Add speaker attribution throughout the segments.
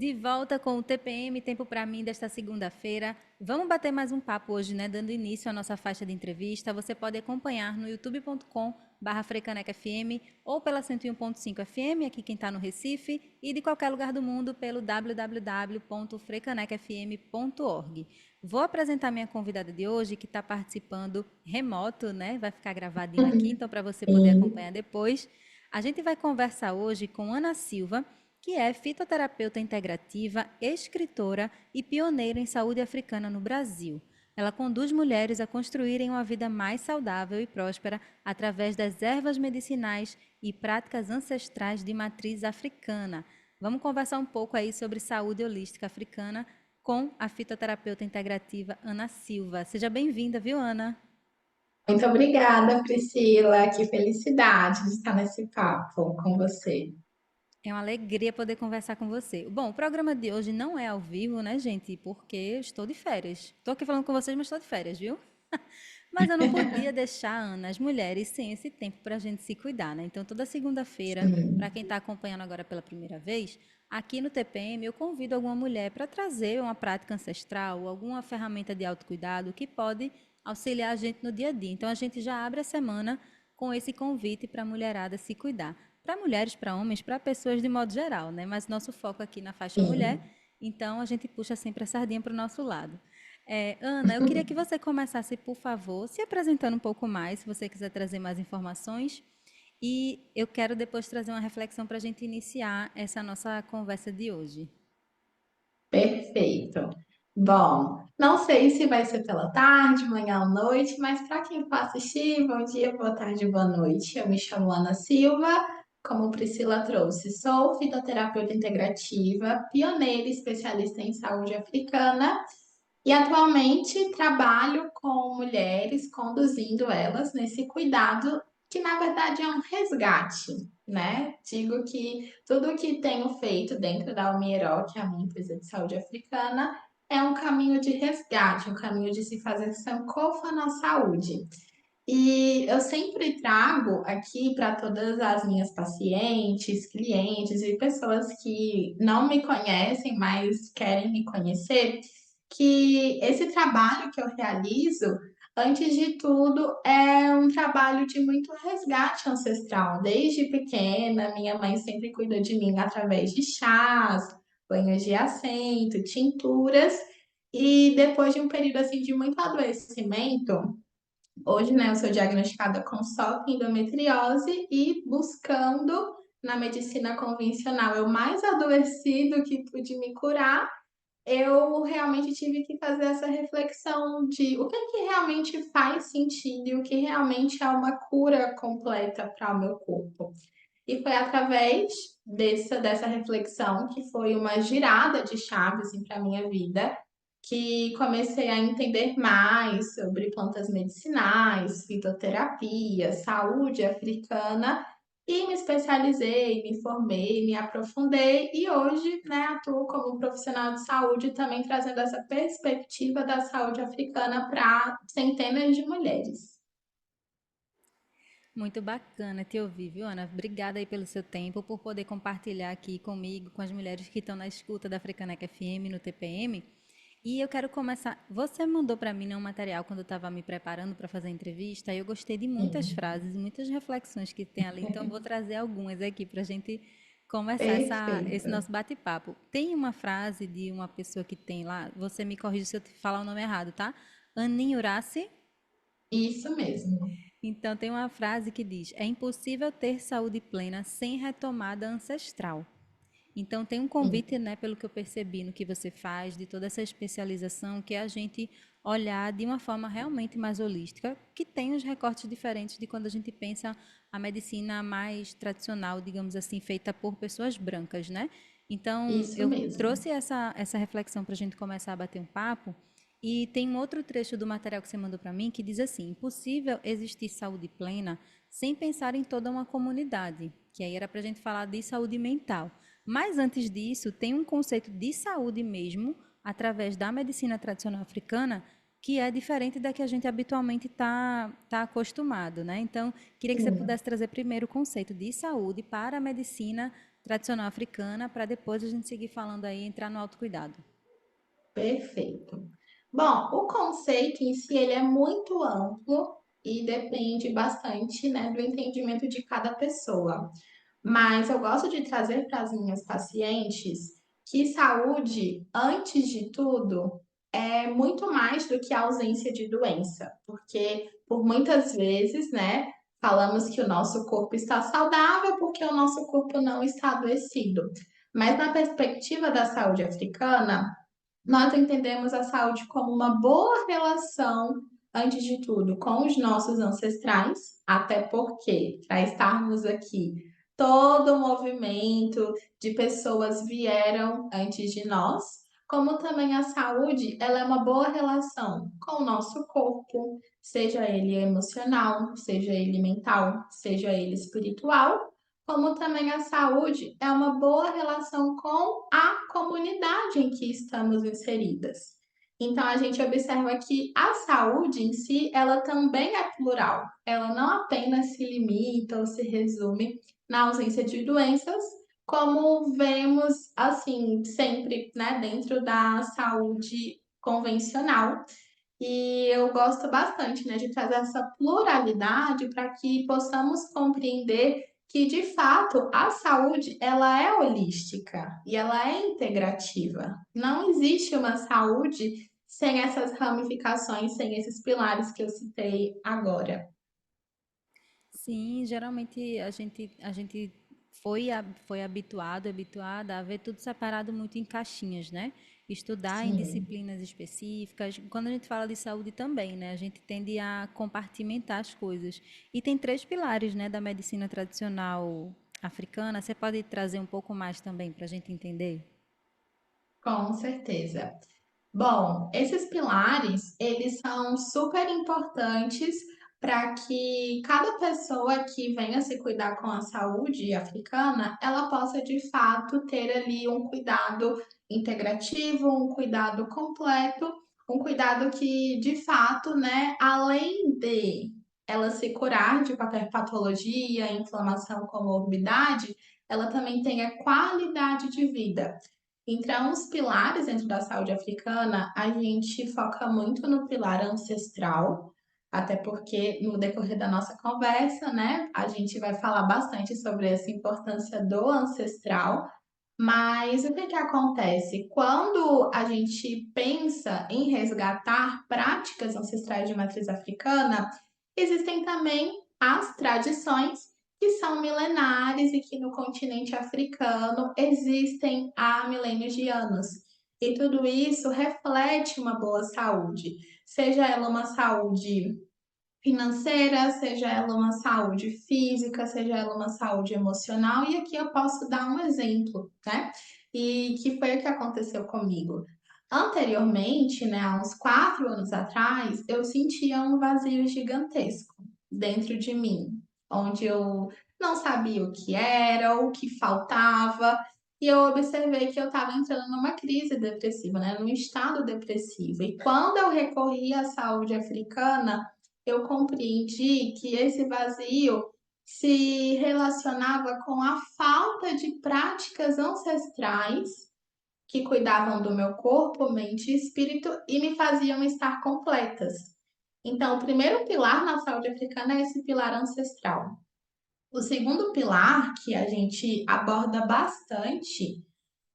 Speaker 1: De volta com o TPM, Tempo para mim, desta segunda-feira. Vamos bater mais um papo hoje, né? Dando início à nossa faixa de entrevista. Você pode acompanhar no youtube.com/frecaneca.fm ou pela 101.5 FM, aqui quem está no Recife, e de qualquer lugar do mundo pelo www.frecanecafm.org. Vou apresentar minha convidada de hoje, que está participando remoto, né? Vai ficar gravadinho aqui, então para você poder
Speaker 2: Sim,
Speaker 1: acompanhar depois. A gente vai conversar hoje com Ana Silva, que é fitoterapeuta integrativa, escritora e pioneira em saúde africana no Brasil. Ela conduz mulheres a construírem uma vida mais saudável e próspera através das ervas medicinais e práticas ancestrais de matriz africana. Vamos conversar um pouco aí sobre saúde holística africana com a fitoterapeuta integrativa Ana Silva. Seja bem-vinda, viu, Ana?
Speaker 2: muito obrigada, Priscila. Que felicidade de estar nesse papo com você.
Speaker 1: É uma alegria poder conversar com você. Bom, o programa de hoje não é ao vivo, né, gente? Porque eu estou de férias. Estou aqui falando com vocês, mas estou de férias, viu? Mas eu não podia deixar, Ana, as mulheres sem esse tempo para a gente se cuidar, né? Então, toda segunda-feira, para
Speaker 2: Sim,
Speaker 1: quem está acompanhando agora pela primeira vez, aqui no TPM eu convido alguma mulher para trazer uma prática ancestral, alguma ferramenta de autocuidado que pode auxiliar a gente no dia a dia. Então, a gente já abre a semana com esse convite para a mulherada se cuidar. Para mulheres, para homens, para pessoas de modo geral, né? Mas nosso foco aqui na faixa mulher,
Speaker 2: sim.
Speaker 1: então a gente puxa sempre a sardinha para o nosso lado. Ana, eu queria que você começasse, por favor, se apresentando um pouco mais, se você quiser trazer mais informações. E eu quero depois trazer uma reflexão para a gente iniciar essa nossa conversa de hoje.
Speaker 2: Perfeito. Bom, não sei se vai ser pela tarde, manhã ou noite, mas para quem for assistir, bom dia, boa tarde, boa noite. Eu me chamo Ana Silva, como Priscila trouxe, sou fitoterapeuta integrativa, pioneira e especialista em saúde africana. E atualmente trabalho com mulheres, conduzindo elas nesse cuidado que na verdade é um resgate, né? Digo que tudo que tenho feito dentro da Almiero, que é a minha empresa de saúde africana, é um caminho de resgate, um caminho de se fazer sankofa na saúde. E eu sempre trago aqui para todas as minhas pacientes, clientes e pessoas que não me conhecem, mas querem me conhecer, que esse trabalho que eu realizo, antes de tudo, é um trabalho de muito resgate ancestral. Desde pequena, minha mãe sempre cuidou de mim através de chás, banhos de assento, tinturas, e depois de um período assim de muito adoecimento, hoje, né, eu sou diagnosticada com SOP endometriose e buscando na medicina convencional eu mais adoecido que pude me curar, eu realmente tive que fazer essa reflexão de o que é que realmente faz sentido e o que realmente é uma cura completa para o meu corpo. E foi através dessa reflexão que foi uma girada de chaves assim, para a minha vida, que comecei a entender mais sobre plantas medicinais, fitoterapia, saúde africana e me especializei, me formei, me aprofundei e hoje, né, atuo como profissional de saúde também trazendo essa perspectiva da saúde africana para centenas de mulheres.
Speaker 1: Muito bacana te ouvir, viu, Ana? Obrigada aí pelo seu tempo, por poder compartilhar aqui comigo, com as mulheres que estão na escuta da Frecaneca FM no TPM. E eu quero começar. Você mandou para mim, né, um material quando eu estava me preparando para fazer a entrevista, e eu gostei de muitas
Speaker 2: Sim,
Speaker 1: frases, muitas reflexões que tem ali, então eu vou trazer algumas aqui para a gente começar esse
Speaker 2: perfeito.
Speaker 1: nosso bate-papo. Tem uma frase de uma pessoa que tem lá, você me corrige se eu te falar o nome errado, tá? Anin Urace.
Speaker 2: Isso mesmo.
Speaker 1: Então, tem uma frase que diz: é impossível ter saúde plena sem retomada ancestral. Então, tem um
Speaker 2: Sim,
Speaker 1: convite, né, pelo que eu percebi no que você faz, de toda essa especialização, que é a gente olhar de uma forma realmente mais holística, que tem os recortes diferentes de quando a gente pensa a medicina mais tradicional, digamos assim, feita por pessoas brancas, né? Então,
Speaker 2: isso
Speaker 1: eu
Speaker 2: mesmo.
Speaker 1: trouxe essa reflexão para a gente começar a bater um papo. E tem um outro trecho do material que você mandou para mim que diz assim: impossível existir saúde plena sem pensar em toda uma comunidade, que aí era para a gente falar de saúde mental. Mas antes disso, tem um conceito de saúde mesmo, através da medicina tradicional africana, que é diferente da que a gente habitualmente tá acostumado, né? Então, queria que você
Speaker 2: Sim.
Speaker 1: pudesse trazer primeiro o conceito de saúde para a medicina tradicional africana, para depois a gente seguir falando aí, entrar no autocuidado.
Speaker 2: Perfeito. Bom, o conceito em si ele é muito amplo e depende bastante, né, do entendimento de cada pessoa. Mas eu gosto de trazer para as minhas pacientes que saúde, antes de tudo, é muito mais do que a ausência de doença, porque por muitas vezes, né, falamos que o nosso corpo está saudável porque o nosso corpo não está adoecido. Mas na perspectiva da saúde africana, nós entendemos a saúde como uma boa relação, antes de tudo, com os nossos ancestrais, até porque, para estarmos aqui, todo o movimento de pessoas vieram antes de nós, como também a saúde, ela é uma boa relação com o nosso corpo, seja ele emocional, seja ele mental, seja ele espiritual, como também a saúde é uma boa relação com a comunidade em que estamos inseridas. Então a gente observa que a saúde em si, ela também é plural. Ela não apenas se limita ou se resume na ausência de doenças, como vemos assim sempre, né, dentro da saúde convencional. E eu gosto bastante, né, de trazer essa pluralidade para que possamos compreender que, de fato, a saúde ela é holística e ela é integrativa. Não existe uma saúde sem essas ramificações, sem esses pilares que eu citei agora.
Speaker 1: Sim, geralmente a gente foi habituada a ver tudo separado muito em caixinhas, né? Estudar em
Speaker 2: Sim.
Speaker 1: disciplinas específicas. Quando a gente fala de saúde também, né? A gente tende a compartimentar as coisas. E tem três pilares, né, da medicina tradicional africana. Você pode trazer um pouco mais também para a gente entender?
Speaker 2: Com certeza. Bom, esses pilares, eles são super importantes para que cada pessoa que venha se cuidar com a saúde africana, ela possa de fato ter ali um cuidado integrativo, um cuidado completo, um cuidado que de fato, né, além de ela se curar de qualquer patologia, inflamação, comorbidade, ela também tenha qualidade de vida. Então, os pilares dentro da saúde africana, a gente foca muito no pilar ancestral, até porque no decorrer da nossa conversa, né, a gente vai falar bastante sobre essa importância do ancestral. Mas o que que acontece? Quando a gente pensa em resgatar práticas ancestrais de matriz africana, existem também as tradições que são milenares e que no continente africano existem há milênios de anos. E tudo isso reflete uma boa saúde, seja ela uma saúde financeira, seja ela uma saúde física, seja ela uma saúde emocional. E aqui eu posso dar um exemplo, né? E que foi o que aconteceu comigo. Anteriormente, né, há uns 4 anos atrás, eu sentia um vazio gigantesco dentro de mim, onde eu não sabia o que era, o que faltava, e eu observei que eu estava entrando numa crise depressiva, né, num estado depressivo. E quando eu recorri à saúde africana, eu compreendi que esse vazio se relacionava com a falta de práticas ancestrais que cuidavam do meu corpo, mente e espírito e me faziam estar completas. Então, o primeiro pilar na saúde africana é esse pilar ancestral. O segundo pilar, que a gente aborda bastante,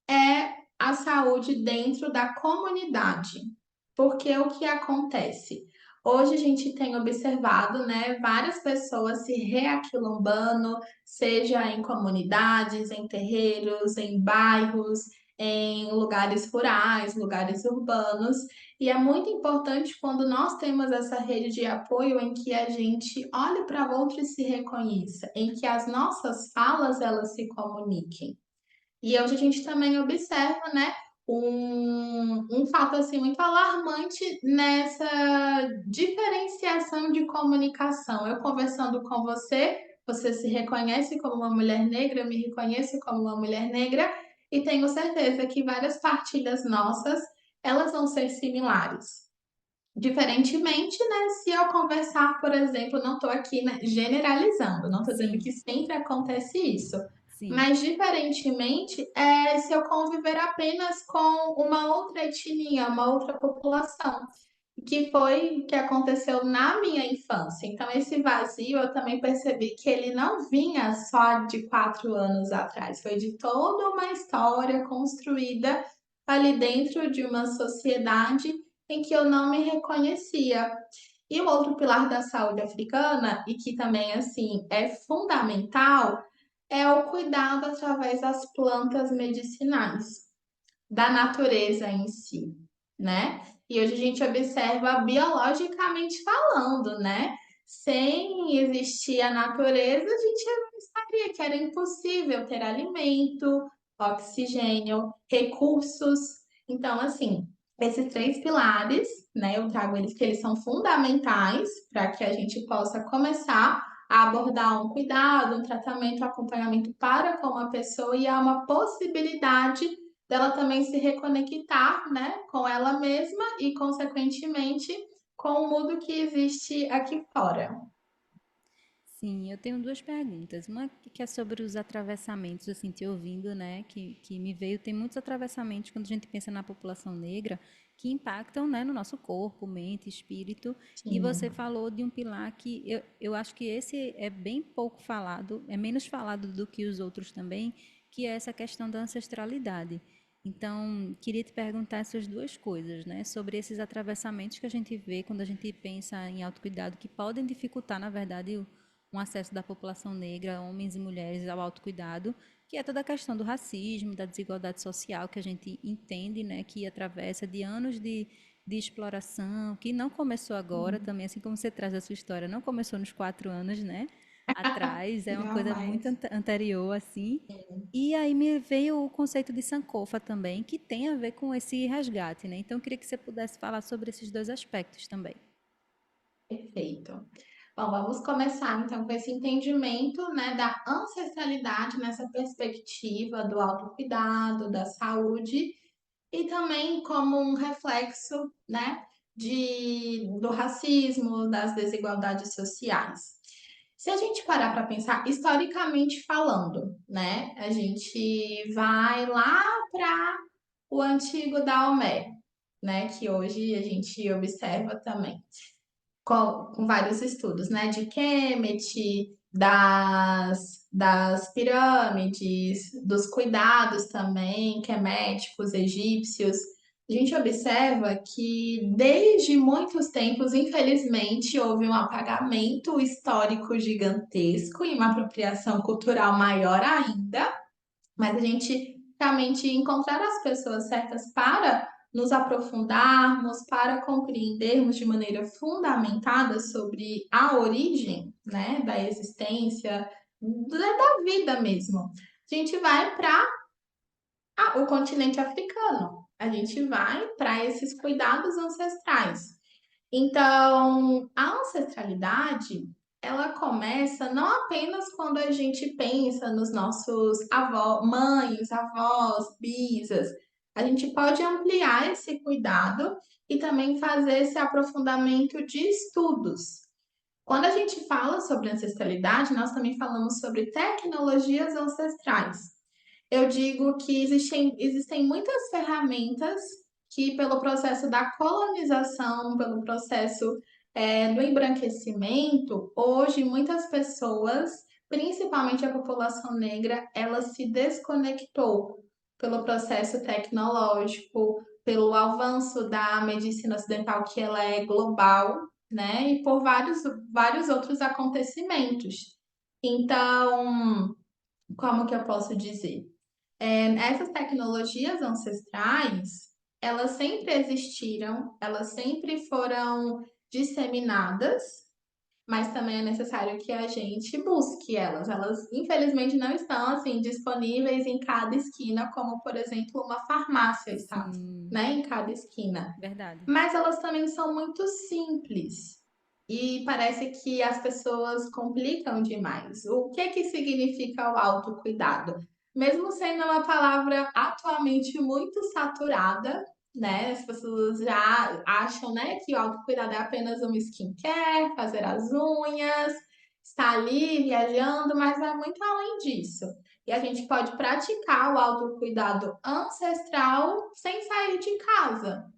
Speaker 2: é a saúde dentro da comunidade. Porque o que acontece? Hoje a gente tem observado, né, várias pessoas se reaquilombando, seja em comunidades, em terreiros, em bairros, em lugares rurais, lugares urbanos, e é muito importante quando nós temos essa rede de apoio em que a gente olhe para o outro e se reconheça, em que as nossas falas elas se comuniquem. E hoje a gente também observa, né, um fato assim muito alarmante nessa diferenciação de comunicação. Eu conversando com você, você se reconhece como uma mulher negra, eu me reconheço como uma mulher negra, e tenho certeza que várias partilhas nossas, elas vão ser similares. Diferentemente, né, se eu conversar, por exemplo, não estou aqui, né, generalizando, não estou dizendo
Speaker 1: Sim.
Speaker 2: que sempre acontece isso,
Speaker 1: Sim,
Speaker 2: Mas, diferentemente, se eu conviver apenas com uma outra etnia, uma outra população, que foi o que aconteceu na minha infância. Então, esse vazio eu também percebi que ele não vinha só de 4 anos atrás, foi de toda uma história construída ali dentro de uma sociedade em que eu não me reconhecia. E o outro pilar da saúde africana, e que também assim é fundamental, é o cuidado através das plantas medicinais, da natureza em si, né? E hoje a gente observa biologicamente falando, né? Sem existir a natureza, a gente sabia que era impossível ter alimento, oxigênio, recursos. Então, assim, esses três pilares, né? Eu trago eles que eles são fundamentais para que a gente possa começar a abordar um cuidado, um tratamento, um acompanhamento para com a pessoa e há uma possibilidade dela também se reconectar, né, com ela mesma e, consequentemente, com o mundo que existe aqui fora.
Speaker 1: sim, eu tenho duas perguntas. Uma que é sobre os atravessamentos, assim, te ouvindo, né, que me veio, tem muitos atravessamentos quando a gente pensa na população negra que impactam, né, no nosso corpo, mente, espírito. E você
Speaker 2: Sim,
Speaker 1: falou de um pilar que eu acho que esse é bem pouco falado, é menos falado do que os outros também, que é essa questão da ancestralidade. Então, queria te perguntar essas duas coisas, né? Sobre esses atravessamentos que a gente vê quando a gente pensa em autocuidado, que podem dificultar, na verdade, um acesso da população negra, homens e mulheres, ao autocuidado, que é toda a questão do racismo, da desigualdade social que a gente entende, né? Que atravessa de anos de exploração, que não começou agora também, assim como você traz a sua história, não começou nos 4 anos, né? Atrás, é uma coisa muito
Speaker 2: jamais.
Speaker 1: anterior, assim. E aí me veio o conceito de Sankofa também, que tem a ver com esse resgate, né? Então eu queria que você pudesse falar sobre esses dois aspectos também.
Speaker 2: Perfeito. Bom, vamos começar então com esse entendimento, né, da ancestralidade nessa perspectiva do autocuidado, da saúde e também como um reflexo, né, do racismo, das desigualdades sociais. Se a gente parar para pensar historicamente falando, né, a gente vai lá para o antigo Daomé, né, que hoje a gente observa também com vários estudos, né, de Kemet, das pirâmides, dos cuidados também queméticos, egípcios, a gente observa que desde muitos tempos, infelizmente, houve um apagamento histórico gigantesco e uma apropriação cultural maior ainda, mas a gente realmente encontrar as pessoas certas para nos aprofundarmos, para compreendermos de maneira fundamentada sobre a origem, né, da existência, da vida mesmo. A gente vai para o continente africano. A gente vai para esses cuidados ancestrais. Então, a ancestralidade, ela começa não apenas quando a gente pensa nos nossos avós, mães, avós, bisas. A gente pode ampliar esse cuidado e também fazer esse aprofundamento de estudos. Quando a gente fala sobre ancestralidade, nós também falamos sobre tecnologias ancestrais. Eu digo que existem muitas ferramentas que, pelo processo da colonização, pelo processo do embranquecimento, hoje muitas pessoas, principalmente a população negra, ela se desconectou pelo processo tecnológico, pelo avanço da medicina ocidental, que ela é global, né? E por vários outros acontecimentos. Então, como que eu posso dizer? Essas tecnologias ancestrais, elas sempre existiram, elas sempre foram disseminadas, mas também é necessário que a gente busque elas. Elas, infelizmente, não estão assim disponíveis em cada esquina, como, por exemplo, uma farmácia está,
Speaker 1: Sim,
Speaker 2: né, em cada esquina.
Speaker 1: verdade.
Speaker 2: Mas elas também são muito simples. E parece que as pessoas complicam demais. O que significa o autocuidado? Mesmo sendo uma palavra atualmente muito saturada, né? As pessoas já acham, né, que o autocuidado é apenas uma skincare, fazer as unhas, estar ali viajando, mas vai muito além disso. E a gente pode praticar o autocuidado ancestral sem sair de casa.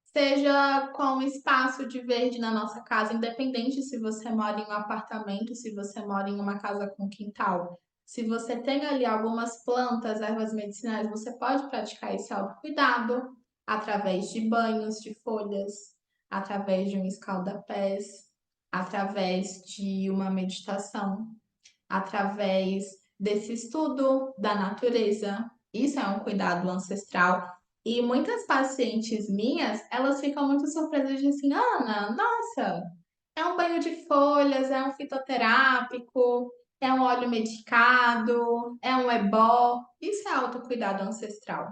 Speaker 2: Seja com espaço de verde na nossa casa, independente se você mora em um apartamento, se você mora em uma casa com quintal. Se você tem ali algumas plantas, ervas medicinais, você pode praticar esse autocuidado através de banhos de folhas, através de um escalda-pés, através de uma meditação, através desse estudo da natureza. Isso é um cuidado ancestral. E muitas pacientes minhas, elas ficam muito surpresas de assim, Ana, nossa, é um banho de folhas, é um fitoterápico, é um óleo medicado, é um ebó. Isso é autocuidado ancestral.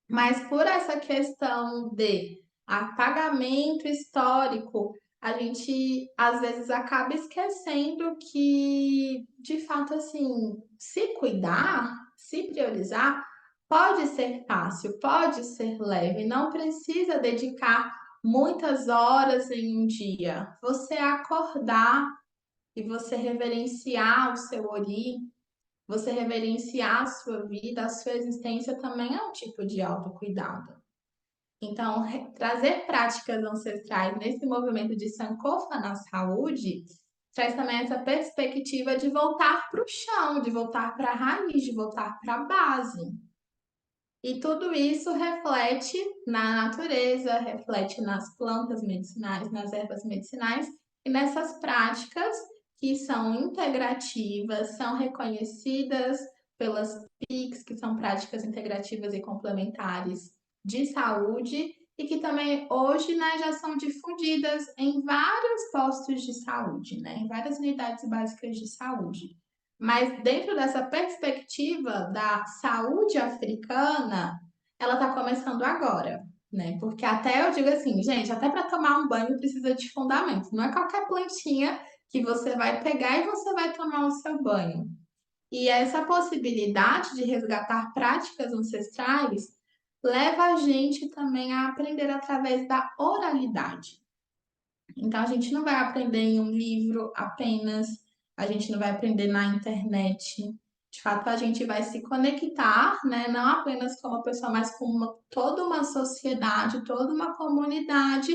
Speaker 2: Mas por essa questão de apagamento histórico, a gente às vezes acaba esquecendo que, de fato, assim, se cuidar, se priorizar, pode ser fácil, pode ser leve, não precisa dedicar muitas horas em um dia. Você acordar e você reverenciar o seu ori, você reverenciar a sua vida, a sua existência também é um tipo de autocuidado. Então, trazer práticas ancestrais nesse movimento de Sankofa na saúde traz também essa perspectiva de voltar para o chão, de voltar para a raiz, de voltar para a base. E tudo isso reflete na natureza, reflete nas plantas medicinais, nas ervas medicinais e nessas práticas que são integrativas, são reconhecidas pelas PICs, que são práticas integrativas e complementares de saúde, e que também hoje, né, já são difundidas em vários postos de saúde, né, em várias unidades básicas de saúde. Mas dentro dessa perspectiva da saúde africana, ela está começando agora, né? Porque até eu digo assim, gente, até para tomar um banho precisa de fundamento. Não é qualquer plantinha que você vai pegar e você vai tomar o seu banho. E essa possibilidade de resgatar práticas ancestrais leva a gente também a aprender através da oralidade. Então, a gente não vai aprender em um livro apenas, a gente não vai aprender na internet. De fato, a gente vai se conectar, né? Não apenas com uma pessoa, mas com toda uma sociedade, toda uma comunidade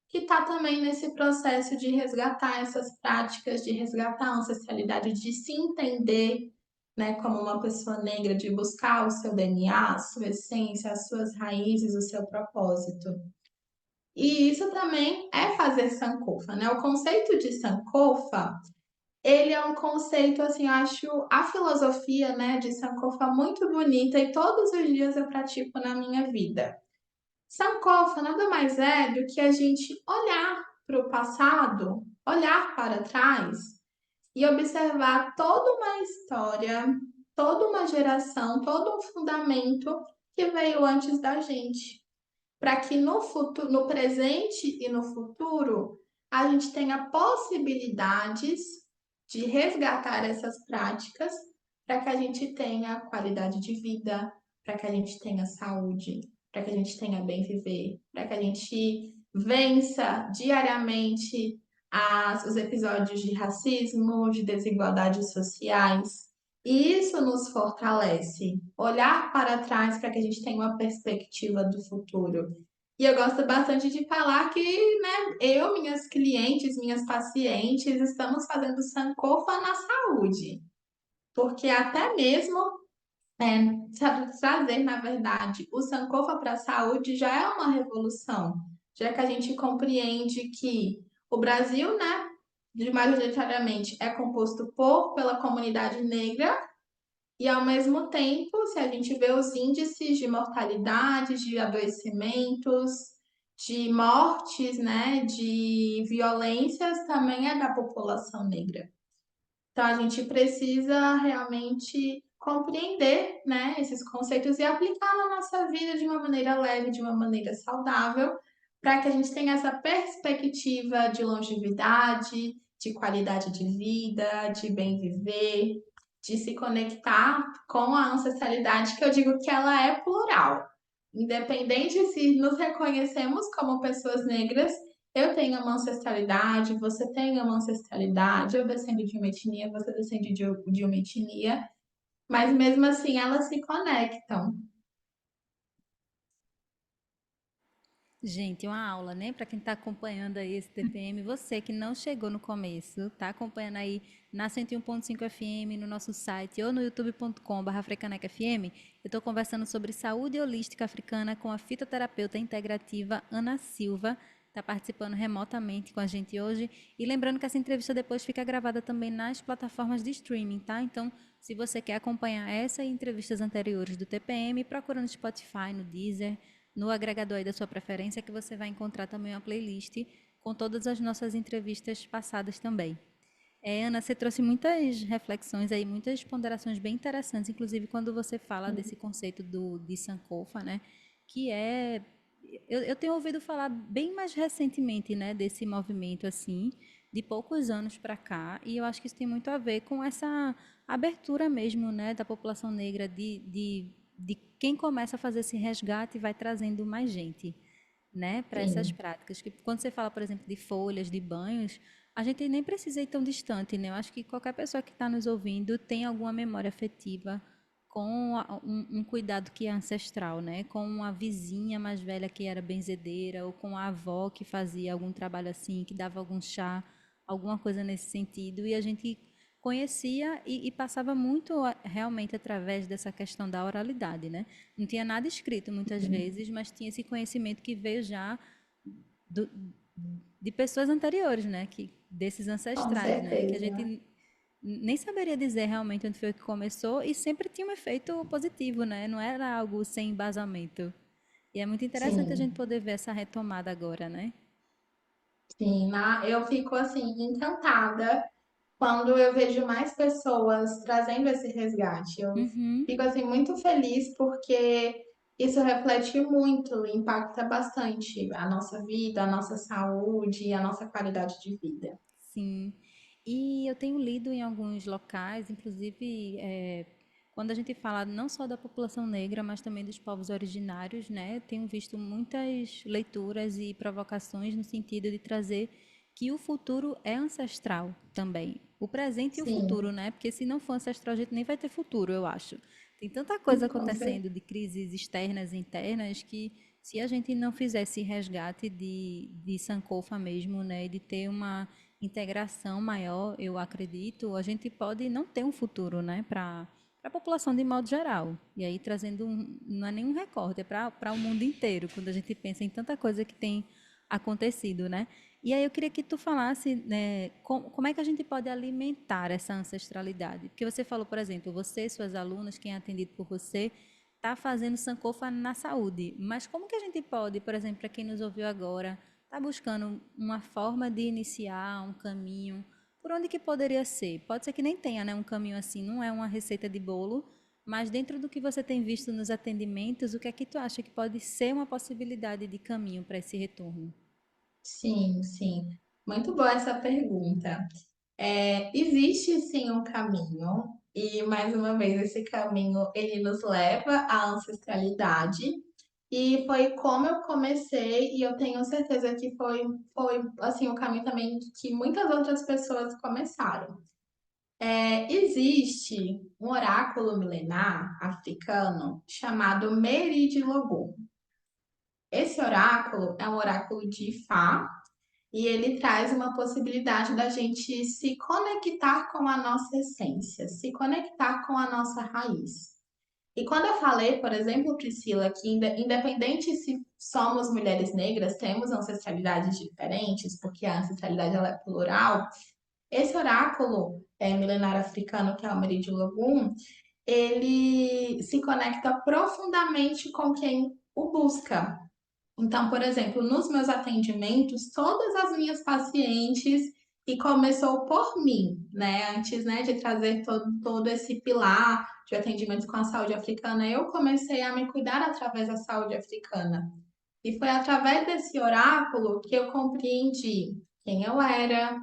Speaker 2: que está também nesse processo de resgatar essas práticas, de resgatar a ancestralidade, de se entender, né, como uma pessoa negra, de buscar o seu DNA, a sua essência, as suas raízes, o seu propósito. E isso também é fazer sankofa, né? O conceito de sankofa, ele é um conceito, assim, eu acho a filosofia, né, de sankofa muito bonita e todos os dias eu pratico na minha vida. Sankofa nada mais é do que a gente olhar para o passado, olhar para trás e observar toda uma história, toda uma geração, todo um fundamento que veio antes da gente para que no futuro, no presente e no futuro, a gente tenha possibilidades de resgatar essas práticas para que a gente tenha qualidade de vida, para que a gente tenha saúde, para que a gente tenha bem viver, para que a gente vença diariamente os episódios de racismo, de desigualdades sociais. E isso nos fortalece. Olhar para trás para que a gente tenha uma perspectiva do futuro. E eu gosto bastante de falar que, né, eu, minhas clientes, minhas pacientes, estamos fazendo Sankofa na saúde. Porque até mesmo trazer, na verdade, o Sankofa para a saúde já é uma revolução, já que a gente compreende que o Brasil, né, majoritariamente é composto pela comunidade negra, e ao mesmo tempo, se a gente vê os índices de mortalidade, de adoecimentos, de mortes, né, de violências, também é da população negra. Então a gente precisa realmente compreender, né, esses conceitos e aplicar na nossa vida de uma maneira leve, de uma maneira saudável, para que a gente tenha essa perspectiva de longevidade, de qualidade de vida, de bem viver, de se conectar com a ancestralidade, que eu digo que ela é plural. Independente se nos reconhecemos como pessoas negras, eu tenho uma ancestralidade, você tem uma ancestralidade, eu descendo de uma etnia, você descende de uma etnia, mas mesmo assim elas se conectam.
Speaker 1: Gente, uma aula, né? Para quem está acompanhando aí esse TPM, você que não chegou no começo, está acompanhando aí na 101.5 FM, no nosso site ou no youtube.com/africanecfm, eu estou conversando sobre saúde holística africana com a fitoterapeuta integrativa Ana Silva, está participando remotamente com a gente hoje. E lembrando que essa entrevista depois fica gravada também nas plataformas de streaming, tá? Então, se você quer acompanhar essa e entrevistas anteriores do TPM, procura no Spotify, no Deezer, no agregador aí da sua preferência, que você vai encontrar também uma playlist com todas as nossas entrevistas passadas também. Ana, você trouxe muitas reflexões aí, muitas ponderações bem interessantes, inclusive quando você fala desse conceito de Sankofa, né? Que é. Eu tenho ouvido falar bem mais recentemente, né, desse movimento assim, de poucos anos para cá, e eu acho que isso tem muito a ver com essa abertura mesmo, né, da população negra de quem começa a fazer esse resgate e vai trazendo mais gente, né, para essas
Speaker 2: Sim,
Speaker 1: práticas. Que quando você fala, por exemplo, de folhas, de banhos, a gente nem precisa ir tão distante, né? Eu acho que qualquer pessoa que está nos ouvindo tem alguma memória afetiva com um cuidado que é ancestral, né? Com uma vizinha mais velha que era benzedeira, ou com a avó que fazia algum trabalho assim, que dava algum chá, alguma coisa nesse sentido, e a gente conhecia e passava muito realmente através dessa questão da oralidade, né? Não tinha nada escrito muitas vezes, mas tinha esse conhecimento que veio já do- de pessoas anteriores, né? Que, desses
Speaker 2: com
Speaker 1: ancestrais, né? Que a
Speaker 2: certeza.
Speaker 1: gente nem saberia dizer realmente onde foi que começou e sempre tinha um efeito positivo, né? Não era algo sem embasamento. E é muito interessante a gente
Speaker 2: Sim.
Speaker 1: poder ver essa retomada agora, né?
Speaker 2: Sim, eu fico assim encantada quando eu vejo mais pessoas trazendo esse resgate. Eu
Speaker 1: Uhum.
Speaker 2: fico assim muito feliz porque isso reflete muito, impacta bastante a nossa vida, a nossa saúde, a nossa qualidade de vida.
Speaker 1: Sim. E eu tenho lido em alguns locais, inclusive quando a gente fala não só da população negra, mas também dos povos originários, né? Tenho visto muitas leituras e provocações no sentido de trazer que o futuro é ancestral também. O presente e o futuro,
Speaker 2: Sim,
Speaker 1: né? Porque se não for ancestral, a gente nem vai ter futuro, eu acho. Tem tanta coisa
Speaker 2: com certeza.
Speaker 1: acontecendo de crises externas e internas que se a gente não fizer esse resgate de Sankofa mesmo, né? E de ter uma integração maior, eu acredito, a gente pode não ter um futuro, né, para a população de modo geral. E aí trazendo não é nenhum recorte, é para o mundo inteiro, quando a gente pensa em tanta coisa que tem acontecido, né? E aí eu queria que tu falasse, né, como é que a gente pode alimentar essa ancestralidade? Porque você falou, por exemplo, você, suas alunas, quem é atendido por você, está fazendo Sankofa na saúde. Mas como que a gente pode, por exemplo, para quem nos ouviu agora, está buscando uma forma de iniciar um caminho, por onde que poderia ser? Pode ser que nem tenha, né, um caminho assim, não é uma receita de bolo, mas dentro do que você tem visto nos atendimentos, o que é que tu acha que pode ser uma possibilidade de caminho para esse retorno?
Speaker 2: Sim, sim. Muito boa essa pergunta. Existe sim um caminho, e mais uma vez esse caminho ele nos leva à ancestralidade. E foi como eu comecei, e eu tenho certeza que foi assim o caminho também que muitas outras pessoas começaram. Existe um oráculo milenar africano chamado Meri-de-Logum. Esse oráculo é um oráculo de Fá, e ele traz uma possibilidade da gente se conectar com a nossa essência, se conectar com a nossa raiz. E quando eu falei, por exemplo, Priscila, que independente se somos mulheres negras, temos ancestralidades diferentes, porque a ancestralidade ela é plural, esse oráculo milenar africano, que é o Meridio Logum, ele se conecta profundamente com quem o busca. Então, por exemplo, nos meus atendimentos, todas as minhas pacientes, e começou por mim, né? Antes, né, de trazer todo esse pilar de atendimentos com a saúde africana, eu comecei a me cuidar através da saúde africana. E foi através desse oráculo que eu compreendi quem eu era,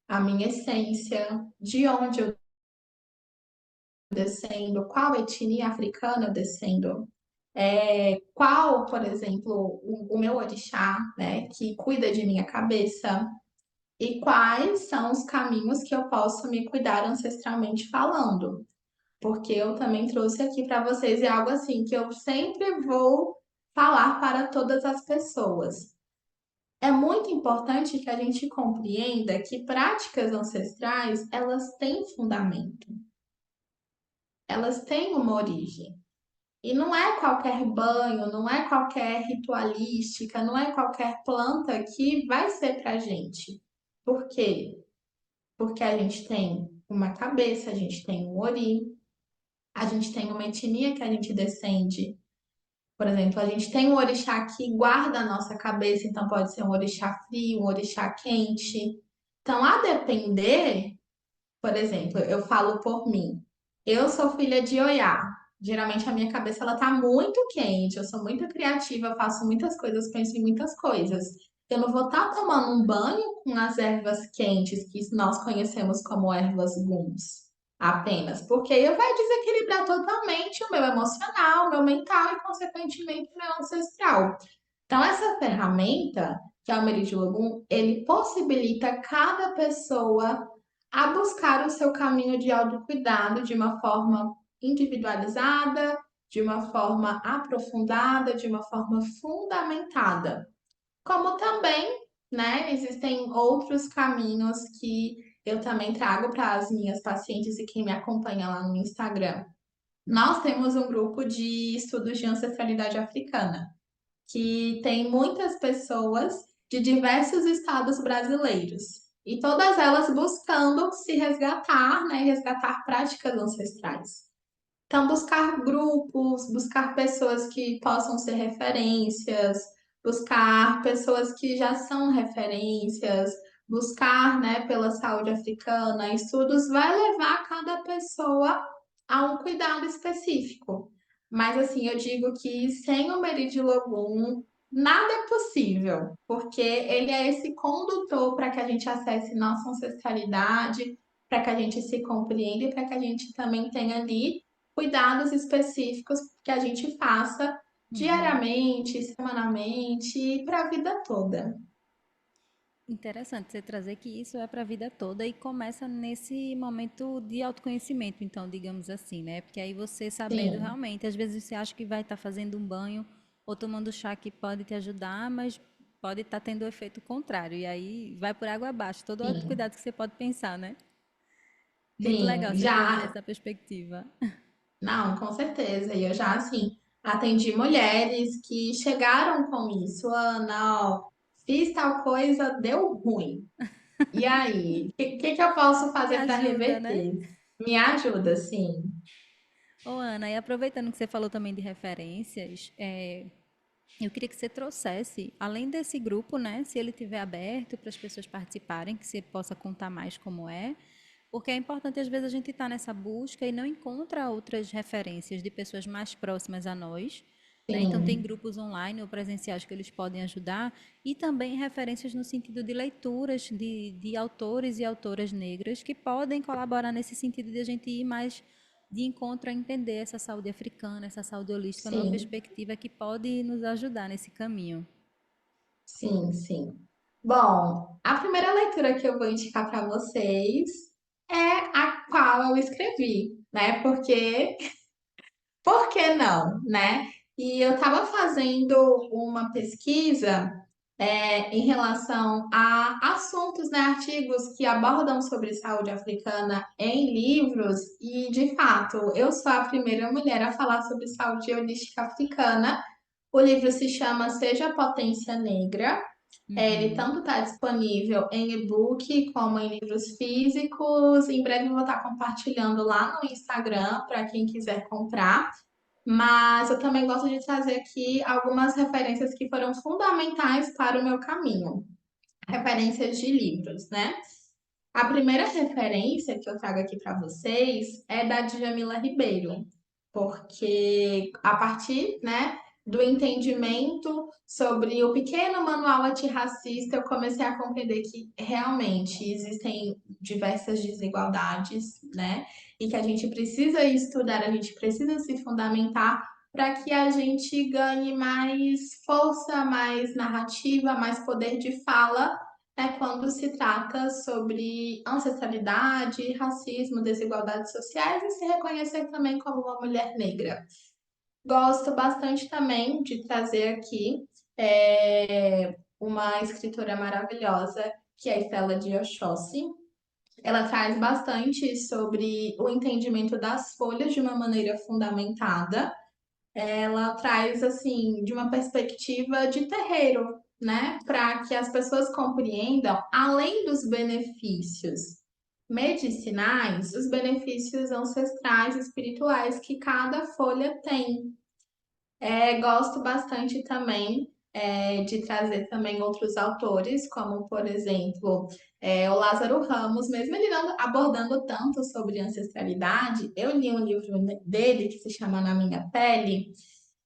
Speaker 2: a minha essência, de onde eu descendo, qual etnia africana eu descendo, qual, por exemplo, o meu orixá, né, que cuida de minha cabeça, e quais são os caminhos que eu posso me cuidar ancestralmente falando. porque eu também trouxe aqui para vocês e é algo assim que eu sempre vou falar para todas as pessoas. É muito importante que a gente compreenda que práticas ancestrais, elas têm fundamento, elas têm uma origem. E não é qualquer banho, não é qualquer ritualística, não é qualquer planta que vai ser pra gente. Por quê? Porque a gente tem uma cabeça, a gente tem um ori, a gente tem uma etnia que a gente descende. Por exemplo, a gente tem um orixá que guarda a nossa cabeça, então pode ser um orixá frio, um orixá quente. Então, a depender, por exemplo, eu falo por mim. Eu sou filha de Oiá. Geralmente a minha cabeça ela tá muito quente, eu sou muito criativa, eu faço muitas coisas, penso em muitas coisas. Eu não vou estar tomando um banho com as ervas quentes que nós conhecemos como ervas guns, apenas, porque aí vai desequilibrar totalmente o meu emocional, o meu mental e, consequentemente, o meu ancestral. Então, essa ferramenta, que é o Meridio Logum, ele possibilita cada pessoa a buscar o seu caminho de autocuidado de uma forma individualizada, de uma forma aprofundada, de uma forma fundamentada. Como também, né, existem outros caminhos que eu também trago para as minhas pacientes e quem me acompanha lá no Instagram. Nós temos um grupo de estudos de ancestralidade africana que tem muitas pessoas de diversos estados brasileiros. E todas elas buscando se resgatar, né, resgatar práticas ancestrais. Então, buscar grupos, buscar pessoas que possam ser referências, buscar pessoas que já são referências, buscar, né, pela saúde africana, estudos, vai levar cada pessoa a um cuidado específico. Mas, assim, eu digo que sem o Meridi Logum, nada é possível, porque ele é esse condutor para que a gente acesse nossa ancestralidade, para que a gente se compreenda e para que a gente também tenha ali cuidados específicos que a gente faça
Speaker 1: Uhum.
Speaker 2: diariamente, semanalmente e para a vida toda.
Speaker 1: Interessante você trazer que isso é para a vida toda e começa nesse momento de autoconhecimento, então, digamos assim, né? Porque aí você sabendo
Speaker 2: Sim,
Speaker 1: realmente, às vezes você acha que vai estar fazendo um banho ou tomando chá que pode te ajudar, mas pode estar tendo o efeito contrário. E aí vai por água abaixo, todo o
Speaker 2: sim,
Speaker 1: autocuidado que você pode pensar, né? Muito legal
Speaker 2: sim,
Speaker 1: você trazer
Speaker 2: já,
Speaker 1: essa perspectiva.
Speaker 2: não, com certeza. E eu já, assim, atendi mulheres que chegaram com isso, Ana, ó, fiz tal coisa, deu ruim. E aí, o que eu posso
Speaker 1: Me
Speaker 2: fazer para
Speaker 1: ajuda, né?
Speaker 2: reverter? Me ajuda, sim.
Speaker 1: Ô, Ana, e aproveitando que você falou também de referências, eu queria que você trouxesse, além desse grupo, né, se ele tiver aberto para as pessoas participarem, que você possa contar mais como é, porque é importante às vezes a gente estar nessa busca e não encontra outras referências de pessoas mais próximas a nós, né? Então tem
Speaker 2: Sim,
Speaker 1: grupos online ou presenciais que eles podem ajudar e também referências no sentido de leituras de autores e autoras negras que podem colaborar nesse sentido de a gente ir mais de encontro a entender essa saúde africana, essa saúde holística numa
Speaker 2: sim,
Speaker 1: perspectiva que pode nos ajudar nesse caminho.
Speaker 2: sim, sim. Bom, a primeira leitura que eu vou indicar para vocês é a qual eu escrevi, né? Porque, por que não, né? E eu estava fazendo uma pesquisa em relação a assuntos, né, artigos que abordam sobre saúde africana em livros, e de fato, eu sou a primeira mulher a falar sobre saúde holística africana. O livro se chama Seja Potência Negra. Ele
Speaker 1: Uhum.
Speaker 2: tanto está disponível em e-book como em livros físicos. Em breve eu vou estar compartilhando lá no Instagram para quem quiser comprar. Mas eu também gosto de trazer aqui algumas referências que foram fundamentais para o meu caminho. Referências de livros, né? A primeira referência que eu trago aqui para vocês é da Djamila Ribeiro, porque a partir, né, do entendimento sobre o pequeno manual antirracista, eu comecei a compreender que realmente existem diversas desigualdades, né, e que a gente precisa estudar, a gente precisa se fundamentar para que a gente ganhe mais força, mais narrativa, mais poder de fala é quando se trata sobre ancestralidade, racismo, desigualdades sociais e se reconhecer também como uma mulher negra. Gosto bastante também de trazer aqui uma escritora maravilhosa, que é a Stella Dioscuri. Ela traz bastante sobre o entendimento das folhas de uma maneira fundamentada. Ela traz assim de uma perspectiva de terreiro, né, para que as pessoas compreendam além dos benefícios medicinais, os benefícios ancestrais espirituais que cada folha tem. Gosto bastante também de trazer também outros autores, como por exemplo o Lázaro Ramos, mesmo ele não abordando tanto sobre ancestralidade, eu li um livro dele que se chama Na Minha Pele,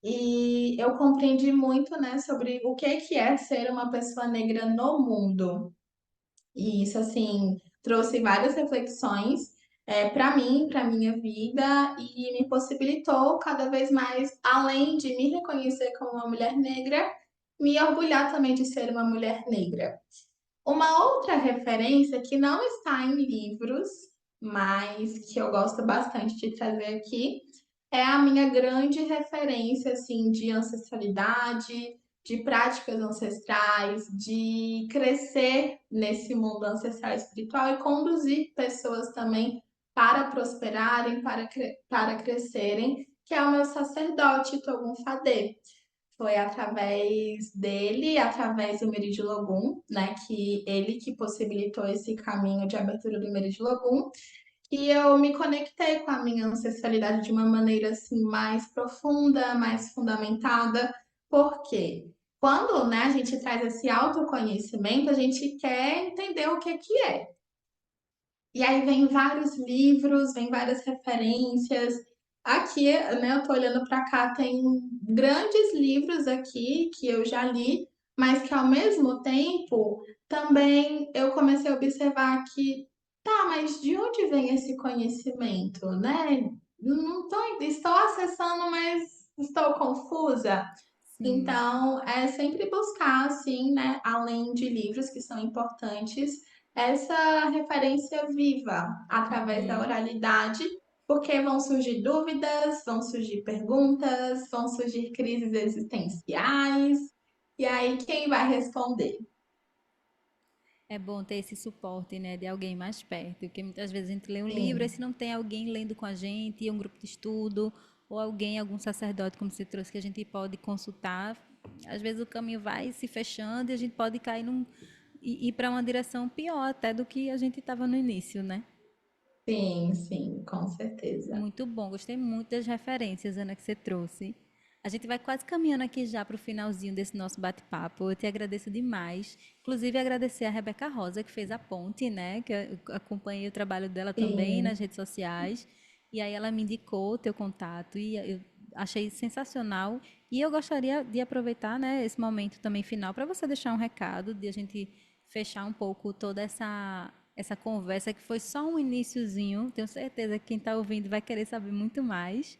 Speaker 2: e eu compreendi muito, né, sobre o que é ser uma pessoa negra no mundo. E isso, assim, trouxe várias reflexões para mim, para minha vida, e me possibilitou cada vez mais, além de me reconhecer como uma mulher negra, me orgulhar também de ser uma mulher negra. Uma outra referência que não está em livros, mas que eu gosto bastante de trazer aqui, é a minha grande referência assim de ancestralidade, de práticas ancestrais, de crescer nesse mundo ancestral espiritual e conduzir pessoas também para prosperarem, para crescerem, que é o meu sacerdote Togum Fadê. Foi através dele, através do Miridi Logum, né, que ele que possibilitou esse caminho de abertura do Miridi Logum, e eu me conectei com a minha ancestralidade de uma maneira assim mais profunda, mais fundamentada, porque quando, né, a gente traz esse autoconhecimento, a gente quer entender o que é. E aí vem vários livros, vem várias referências. Aqui, né, eu tô olhando para cá, tem grandes livros aqui que eu já li, mas que ao mesmo tempo também eu comecei a observar que, tá, mas de onde vem esse conhecimento, né? Não tô, estou acessando, mas estou confusa.
Speaker 1: Sim,
Speaker 2: Então, é sempre buscar, assim, né, além de livros que são importantes, essa referência viva através da
Speaker 1: uhum.
Speaker 2: oralidade, porque vão surgir dúvidas, vão surgir perguntas, vão surgir crises existenciais, e aí quem vai responder?
Speaker 1: É bom ter esse suporte, né, de alguém mais perto, porque muitas vezes a gente lê um livro e
Speaker 2: Sim,
Speaker 1: se não tem alguém lendo com a gente, um grupo de estudo, ou alguém, algum sacerdote, como você trouxe, que a gente pode consultar, às vezes o caminho vai se fechando e a gente pode cair ir para uma direção pior até do que a gente estava no início, né?
Speaker 2: sim, sim, com certeza.
Speaker 1: Muito bom, gostei muito das referências, Ana, que você trouxe. A gente vai quase caminhando aqui já para o finalzinho desse nosso bate-papo. Eu te agradeço demais. Inclusive, agradecer a Rebeca Rosa, que fez a ponte, né? Que eu acompanhei o trabalho dela também nas
Speaker 2: Sim,
Speaker 1: redes sociais. E aí ela me indicou o teu contato e eu achei sensacional. E eu gostaria de aproveitar, né, esse momento também final para você deixar um recado, de a gente fechar um pouco toda essa conversa que foi só um iniciozinho. Tenho certeza que quem está ouvindo vai querer saber muito mais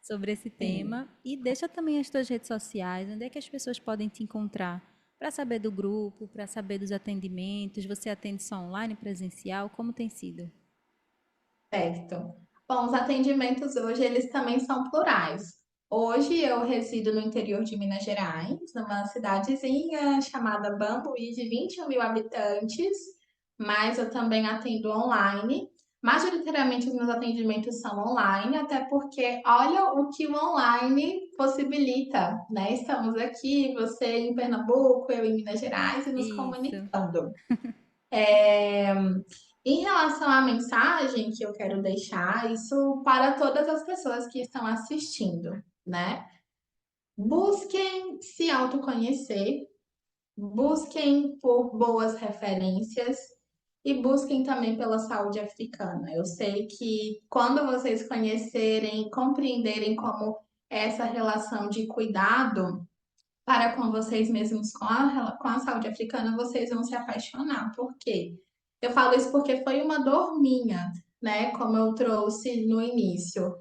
Speaker 1: sobre esse
Speaker 2: sim.
Speaker 1: tema. E deixa também as tuas redes sociais, onde é que as pessoas podem te encontrar para saber do grupo, para saber dos atendimentos. Você atende só online, presencial? Como tem sido?
Speaker 2: Certo. Bom, os atendimentos hoje, eles também são plurais. Hoje eu resido no interior de Minas Gerais, numa cidadezinha chamada Bambuí, de 21 mil habitantes, mas eu também atendo online. Majoritariamente os meus atendimentos são online, até porque olha o que o online possibilita, né? Estamos aqui, você em Pernambuco, eu em Minas Gerais, e nos
Speaker 1: Isso.
Speaker 2: comunicando. É, Em relação à mensagem que eu quero deixar, isso para todas as pessoas que estão assistindo, né? Busquem se autoconhecer, busquem por boas referências e busquem também pela saúde africana. Eu sei que quando vocês conhecerem, compreenderem como essa relação de cuidado para com vocês mesmos, com a saúde africana, vocês vão se apaixonar. Por quê? Eu falo isso porque foi uma dor minha, né? Como eu trouxe no início.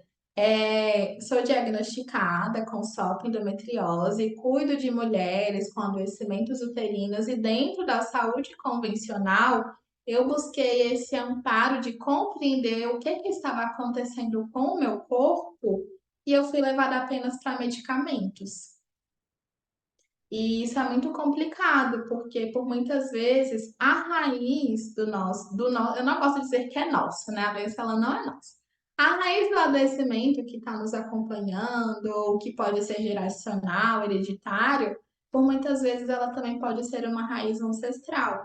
Speaker 2: Sou diagnosticada com SOP endometriose, cuido de mulheres com adoecimentos uterinos e dentro da saúde convencional, eu busquei esse amparo de compreender o que estava acontecendo com o meu corpo e eu fui levada apenas para medicamentos. E isso é muito complicado, porque por muitas vezes a raiz do nosso, eu não posso dizer que é nosso, né? A doença ela não é nossa. A raiz do adoecimento que está nos acompanhando, ou que pode ser geracional, hereditário, por muitas vezes ela também pode ser uma raiz ancestral.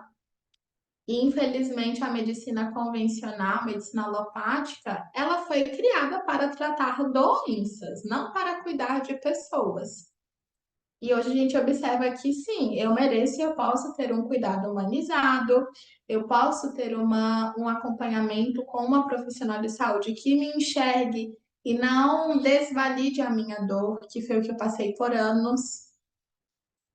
Speaker 2: E infelizmente a medicina convencional, a medicina alopática, ela foi criada para tratar doenças, não para cuidar de pessoas. E hoje a gente observa que sim, eu mereço e eu posso ter um cuidado humanizado, eu posso ter um acompanhamento com uma profissional de saúde que me enxergue e não desvalide a minha dor, que foi o que eu passei por anos.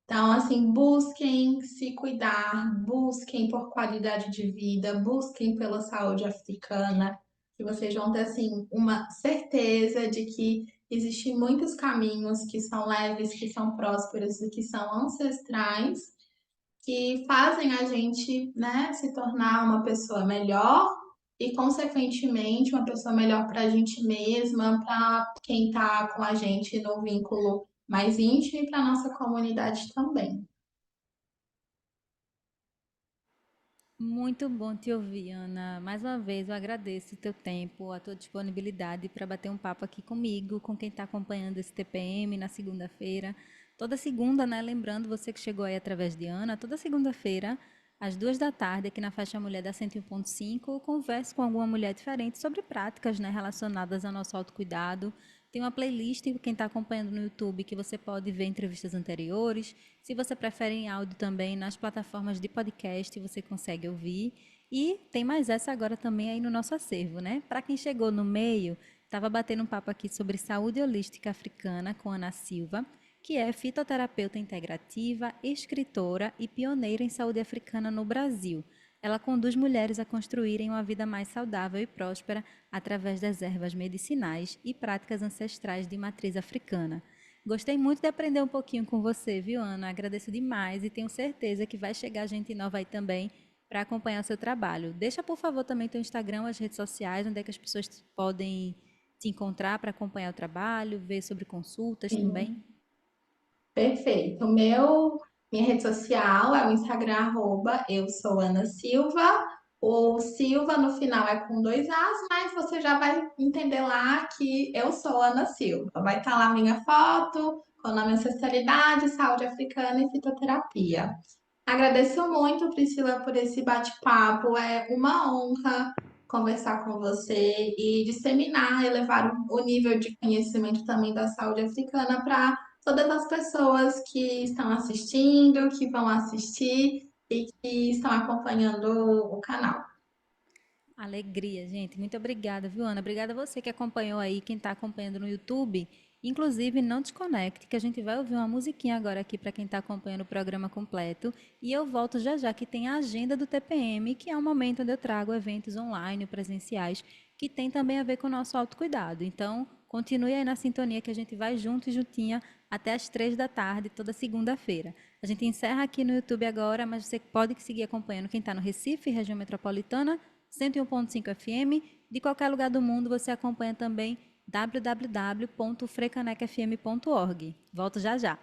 Speaker 2: Então, assim, busquem se cuidar, busquem por qualidade de vida, busquem pela saúde africana, que vocês vão ter, assim, uma certeza de que existem muitos caminhos que são leves, que são prósperos e que são ancestrais, que fazem a gente, né, se tornar uma pessoa melhor e, consequentemente, uma pessoa melhor para a gente mesma, para quem está com a gente no vínculo mais íntimo e para a nossa comunidade também.
Speaker 1: Muito bom te ouvir, Ana. Mais uma vez, eu agradeço o teu tempo, a tua disponibilidade para bater um papo aqui comigo, com quem está acompanhando esse TPM na segunda-feira. Toda segunda, né? Lembrando você que chegou aí através de Ana, toda segunda-feira, às 2 da tarde, aqui na Faixa Mulher da 101.5, eu converso com alguma mulher diferente sobre práticas, né, relacionadas ao nosso autocuidado. Tem uma playlist, quem está acompanhando no YouTube, que você pode ver entrevistas anteriores. Se você prefere em áudio também, nas plataformas de podcast, você consegue ouvir. E tem mais essa agora também aí no nosso acervo, né? Para quem chegou no meio, estava batendo um papo aqui sobre saúde holística africana com Ana Silva, que é fitoterapeuta integrativa, escritora e pioneira em saúde africana no Brasil. Ela conduz mulheres a construírem uma vida mais saudável e próspera através das ervas medicinais e práticas ancestrais de matriz africana. Gostei muito de aprender um pouquinho com você, viu, Ana? Agradeço demais e tenho certeza que vai chegar gente nova aí também para acompanhar o seu trabalho. Deixa, por favor, também teu Instagram, as redes sociais, onde é que as pessoas podem te encontrar para acompanhar o trabalho, ver sobre consultas também.
Speaker 2: Sim, perfeito. Minha rede social é o Instagram, eu sou Ana Silva. O Silva no final é com dois As, mas você já vai entender lá que eu sou Ana Silva. Vai estar lá minha foto, com o nome Ancestralidade, Saúde Africana e Fitoterapia. Agradeço muito, Priscila, por esse bate-papo. É uma honra conversar com você e disseminar, elevar o nível de conhecimento também da saúde africana para todas as pessoas que estão assistindo, que vão assistir e que estão acompanhando o canal.
Speaker 1: Alegria, gente. Muito obrigada, viu, Ana? Obrigada a você que acompanhou aí, quem está acompanhando no YouTube. Inclusive, não desconecte, que a gente vai ouvir uma musiquinha agora aqui para quem está acompanhando o programa completo. E eu volto já já, que tem a agenda do TPM, que é um momento onde eu trago eventos online, presenciais, que tem também a ver com o nosso autocuidado. Então, continue aí na sintonia que a gente vai junto e juntinha até às 3 da tarde, toda segunda-feira. A gente encerra aqui no YouTube agora, mas você pode seguir acompanhando quem está no Recife, região metropolitana, 101.5 FM. De qualquer lugar do mundo, você acompanha também www.frecanecfm.org. Volto já já.